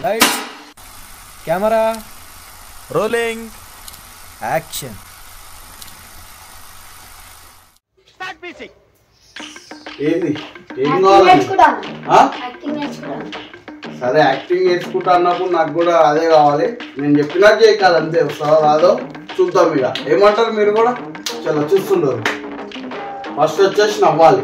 Lights camera rolling action. ఏంది ఏం కావాలి? సరే యాక్టింగ్ నేర్చుకుంటా అన్నప్పుడు నాకు కూడా అదే కావాలి. నేను చెప్పినట్టు కాదు అంతే. వస్తుందో రాదో చూద్దాం. ఇక ఏమంటారు మీరు కూడా? చాలా చూస్తుండరు. ఫస్ట్ వచ్చేసి నవ్వాలి.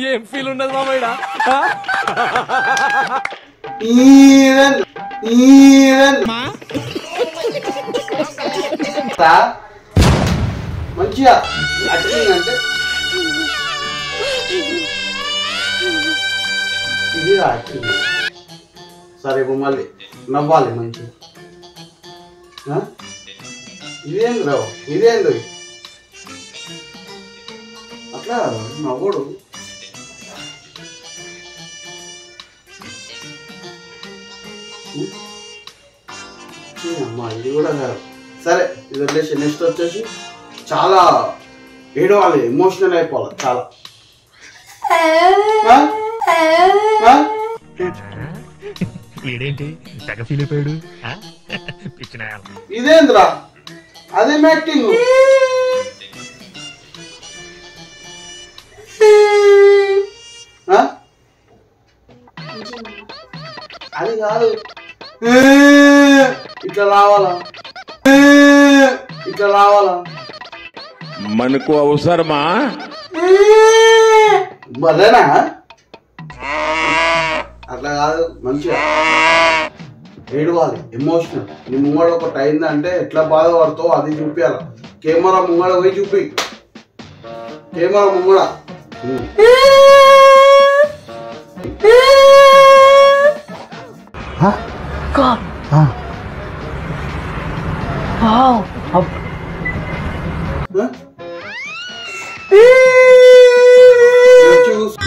ఏం ఫీల్ ఉండదు మామయ్య. మంచిగా యాక్టింగ్ అంటే ఇది యాక్టింగ్. సరే ఇప్పుడు మళ్ళీ నవ్వాలి మంచిగా. ఇదేంది రావు, ఇదేంది అట్లా నవ్వుడు. అమ్మా ఇది కూడా కాదు. సరే ఇది వదిలేసి నెక్స్ట్ వచ్చేసి చాలా ఏడవాలి, ఎమోషనల్ అయిపోవాలి చాలా. వీడేంటి తెగ ఫీల్ అయిపోయాడు. ఇదేంద్రా అదేం యాక్టింగ్? అది కాదు, ఇట్లా రావాలా, ఇట్లా రావాలా. మనకు అవసరమా? భలేనా? అట్లా కాదు, మంచిగా ఏడవాలి, ఎమోషనల్. నీ ముంగడ ఒకటి అయిందంటే ఎట్లా బాధపడతావు అది చూపించాల. కెమెరా ముంగడ పోయి చూపి, కెమెరా ముంగడ.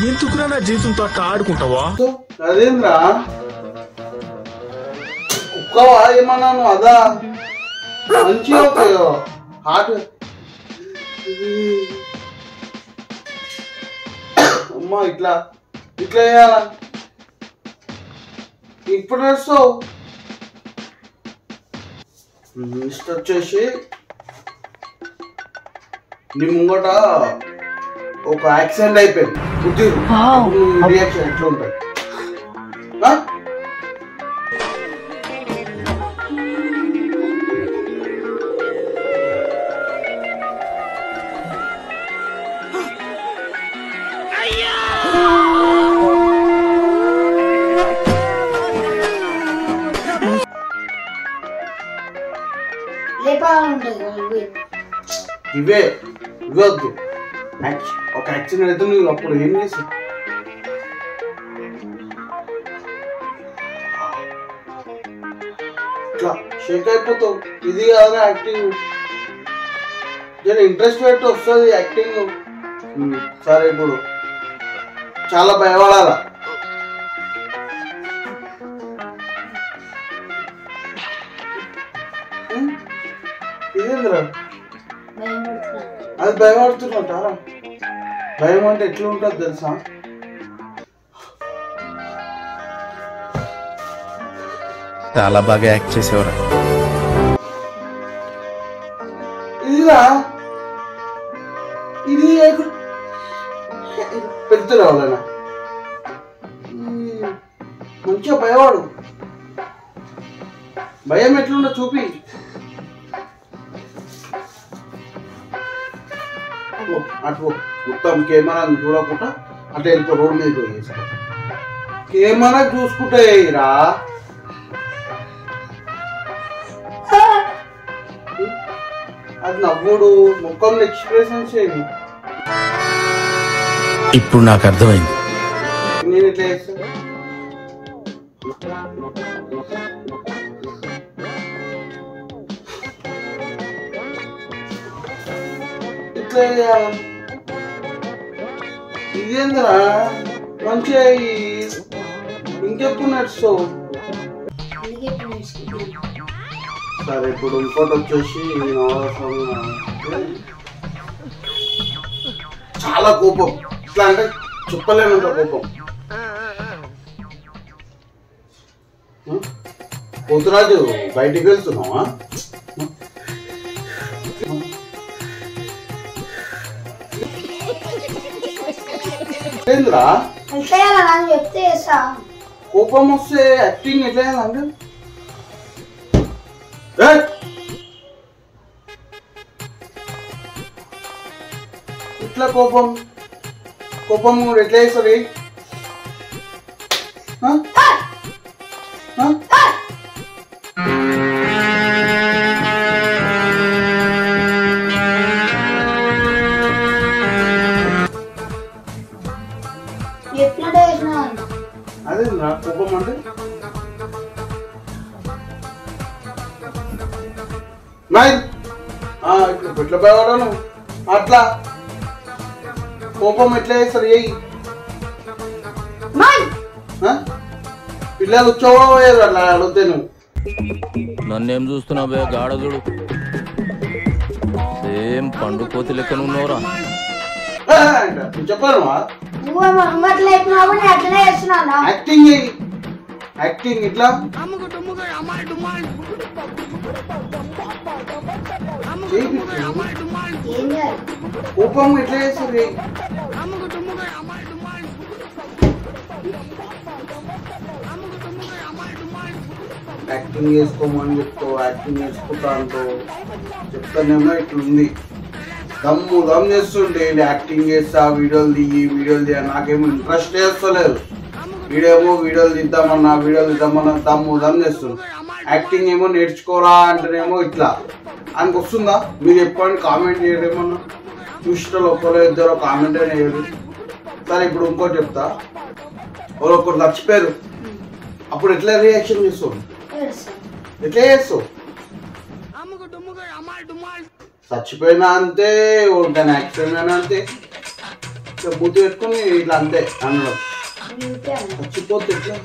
ఎందుకురా నా జీవితంతో అట్లా ఆడుకుంటావా? అదేంద్రా కుక్కవా ఏమన్నాను? అదా మంచిగా హార్ట్. అమ్మా ఇట్లా ఇట్లా వేయాలా? ఇప్పుడు నడుస్తావు. నెక్స్ట్ వచ్చేసి నీ ముంగట ఒక యాక్సిడెంట్ అయిపోయింది. రియాక్షన్ ఎట్లా ఉంటుంది? ఇవే ఇవ్వద్దు. ఒక యాక్సిడెంట్ అయితే నువ్వు అప్పుడు ఏం చేసావు? ఇట్లా షేక్ అయిపోతావు. ఇది కాదా యాక్టింగ్? నేను ఇంట్రెస్ట్ పెట్టి వస్తుంది యాక్టింగ్. సరే ఇప్పుడు చాలా భయపడాలా. ఇదేంద్రా అది భయపడుతున్నట్టారా? భయం అంటే ఎట్లా ఉంటుంది తెలుసా? చాలా బాగా యాక్ట్ చేసేవారు. ఇదిరా ఇది పెద్ద రావాలన్నా మంచిగా భయవాడు. భయం ఎట్లుండో చూపి. అటు మొత్తం కెమెరా చూడకుండా అట్లా వెళ్ళిపో, రోడ్ మీద పోయేసి కెమెరా చూసుకుంటే రా. అది నవ్వుడు, ముఖంలో ఎక్స్ప్రెషన్స్ ఏమి. ఇప్పుడు నాకు అర్థమైంది. నేను ఇట్లా చేస్తాను. ఇట్లా ఇదేంద్రా మంచిగా ఇంకెప్పుడు నడుస్తావు? సరే ఇప్పుడు ఇంకోటి వచ్చేసి చాలా కోపం. ఇట్లా అంటే చెప్పలేనంత కోపం. పోతురాజు బయటికి వెళ్తున్నావా? ఏంద్రా చెప్తే చేస్తా. కోపం వస్తే యాక్టింగ్ ఎట్లా చేయాలంటే ఇట్లా కోపం ఎట్లా చేస్తారు? అదే నా కోపం అంటే ఎట్లా భయపడాను అట్లా కోపం ఎట్లా చేస్తారు? పిల్లలు వచ్చావో అట్లా అడిగితే నువ్వు నన్నేం చూస్తున్నావే గాడదుడు సేమ్ పండు కోతి లెక్కన ఉన్నవరా. చెప్పాను యాక్టింగ్ ఇట్లా కోపం ఎట్లా చేస్తుంది? యాక్టింగ్ చేసుకోమని చెప్తావు, యాక్టింగ్ చేసుకుంటా అంటూ చెప్తానేమో ఇట్లుంది. దమ్ చేస్తుంటే యాక్టింగ్ చేస్తా, వీడియోలు తీయ నాకేమో ఇంట్రెస్ట్ చేస్తలేదు. వీడియోలు తీద్దామన్నా దమ్ చేస్తుంది. యాక్టింగ్ ఏమో నేర్చుకోరా అంటేనేమో ఇట్లా ఆయనకు వస్తుందా? మీరు చెప్పండి, కామెంట్ చేయడం ఏమన్నా చూసిన ఒక్కరో ఇద్దరు కామెంట్ అయినా వేయరు. సరే ఇప్పుడు ఇంకోటి చెప్తా. ఒకరు చచ్చిపోయారు, అప్పుడు ఎట్లా రియాక్షన్ చేస్తావు? ఎట్లా చేస్తావు? చచ్చిపోయినా అంతే, ఒకటి యాక్సిడెంట్ అయినా అంతే, బుద్ధి పెట్టుకుని ఇట్లా అంతే అనడం. చచ్చిపోతే ఎట్లా?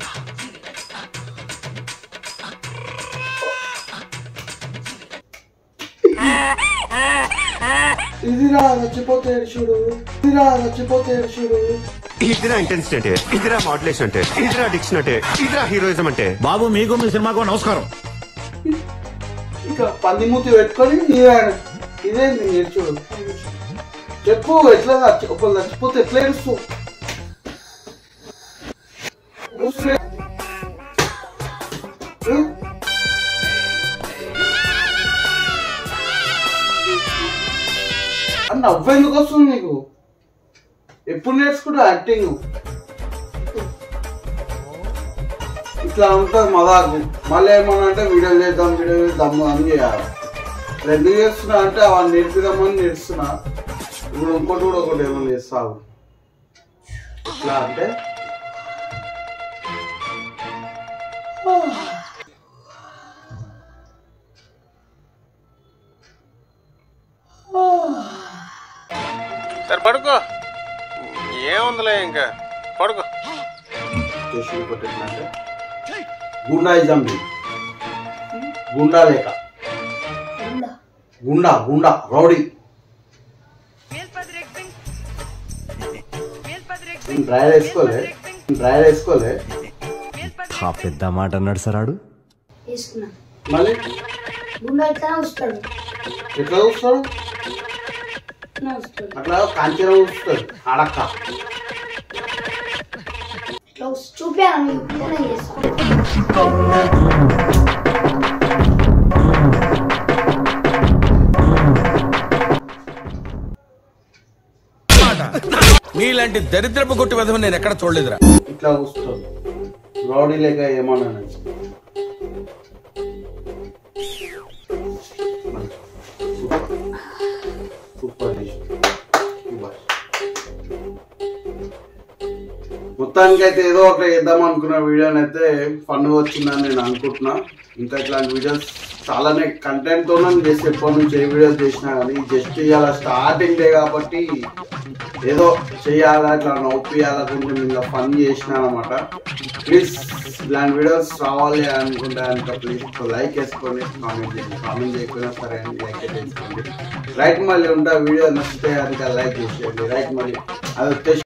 ఇదిరా చచ్చిపోతే చూడు, ఇదిరా ఇంటెన్సిటీ అంటే, ఇదిరా మాడ్యులేషన్ అంటే, ఇదిరా డిక్షన్ అంటే, ఇదిరా హీరోయిజం అంటే. బాబు మీకు మీ సినిమాకు నమస్కారం. ఇక పందిమూతి పెట్టుకొని ఇదేంది నేర్చుడు? చెప్పు ఎట్లా ఒకళ్ళు చచ్చిపోతే ఎట్లా ఏడుస్తూ? నవ్వెందుకు వస్తుంది నీకు? ఎప్పుడు నేర్చుకుంటా యాక్టింగ్? ఇట్లా ఉంటుంది మదాకు. మళ్ళీ ఏమన్నా అంటే వీడియోలు చేద్దాం అని చేయాలి. ఎందుకు చేస్తున్నా అంటే అవన్నీ నేర్పిద్దామని నేర్చుతున్నా. ఇప్పుడు ఇంకోటి కూడా ఒకటి ఏమన్నా చేస్తావు. ఇట్లా అంటే సరే పడుకో, ఏముందిలే ఇంకా పడుకో. అంటే గుండాయిజం, గుండా లేక గుండా రౌడీ. డ్రైయర్ వేసుకోలే. పెద్ద మాట అన్నాడు సార్ ఆడు. మళ్ళీ గుండా ఎట్లా వస్తాడు? ఎట్లా చూస్తాడు? అట్లా కాంచీలో చూస్తాడు అడక్క. చూపాను నీలాంటి దరిద్రపు కొట్టి విధం నేను ఎక్కడ చూడలేదురా. ఇట్లా చూస్తాడు రౌడీ లేక ఏమన్నా. మొత్తానికైతే ఏదో ఒకటి చేద్దాం అనుకున్న వీడియోని అయితే ఫన్ వచ్చిందని నేను అనుకుంటున్నా. ఇంకా ఇట్లాంటి వీడియోస్ చాలానే కంటెంట్ తో చేసి ఎప్పటి నుంచి ఏ వీడియోస్ చేసినా కానీ జస్ట్ ఇవాళ స్టార్టింగ్ డే కాబట్టి ఏదో చెయ్యాలా ఇట్లా నవ్వుపియాలా కొంచెం ఇలా ఫన్ చేసిన అనమాట. ప్లీజ్ ఇలాంటి వీడియోస్ రావాలి అనుకుంటే కనుక ప్లీజ్ లైక్ వేసుకోండి, కామెంట్ చేయండి. కామెంట్ చేయకపోయినా సరే అని లైక్ చేసుకోండి. రైట్ మళ్ళీ ఉంటా వీడియో నచ్చితే కనుక లైక్ చేసేయండి. రైట్ మళ్ళీ అది వచ్చేసి